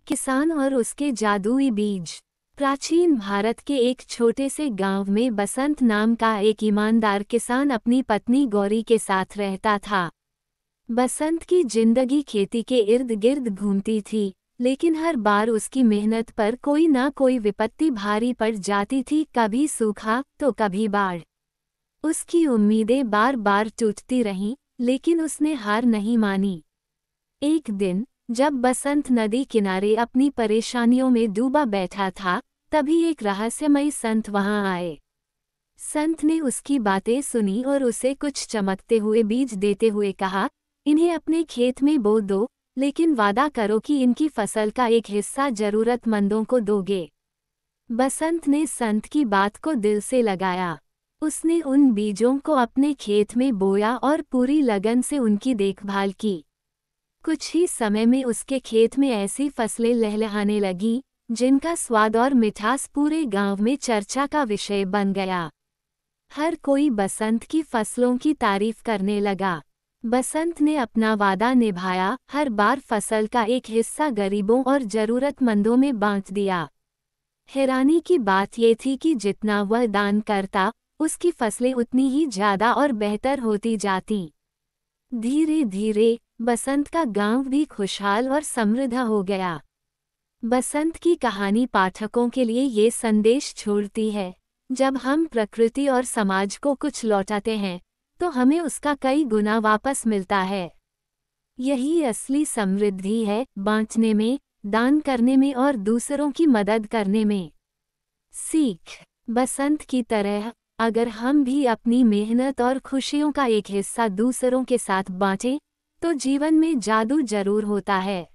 किसान और उसके जादुई बीज। प्राचीन भारत के एक छोटे से गांव में बसंत नाम का एक ईमानदार किसान अपनी पत्नी गौरी के साथ रहता था। बसंत की जिंदगी खेती के इर्द गिर्द घूमती थी, लेकिन हर बार उसकी मेहनत पर कोई ना कोई विपत्ति भारी पड़ जाती थी, कभी सूखा तो कभी बाढ़। उसकी उम्मीदें बार बार टूटती रहीं, लेकिन उसने हार नहीं मानी। एक दिन जब बसंत नदी किनारे अपनी परेशानियों में डूबा बैठा था, तभी एक रहस्यमयी संत वहां आए। संत ने उसकी बातें सुनी और उसे कुछ चमकते हुए बीज देते हुए कहा, इन्हें अपने खेत में बो दो, लेकिन वादा करो कि इनकी फसल का एक हिस्सा जरूरतमंदों को दोगे। बसंत ने संत की बात को दिल से लगाया। उसने उन बीजों को अपने खेत में बोया और पूरी लगन से उनकी देखभाल की। कुछ ही समय में उसके खेत में ऐसी फसलें लहलहाने लगीं, जिनका स्वाद और मिठास पूरे गांव में चर्चा का विषय बन गया। हर कोई बसंत की फसलों की तारीफ करने लगा। बसंत ने अपना वादा निभाया, हर बार फसल का एक हिस्सा गरीबों और जरूरतमंदों में बांट दिया। हैरानी की बात ये थी कि जितना वह दान करता, उसकी फसलें उतनी ही ज्यादा और बेहतर होती जातीं। धीरे धीरे बसंत का गांव भी खुशहाल और समृद्ध हो गया। बसंत की कहानी पाठकों के लिए ये संदेश छोड़ती है, जब हम प्रकृति और समाज को कुछ लौटाते हैं, तो हमें उसका कई गुना वापस मिलता है। यही असली समृद्धि है, बांटने में, दान करने में और दूसरों की मदद करने में। सीख: बसंत की तरह अगर हम भी अपनी मेहनत और खुशियों का एक हिस्सा दूसरों के साथ बांटें, तो जीवन में जादू जरूर होता है।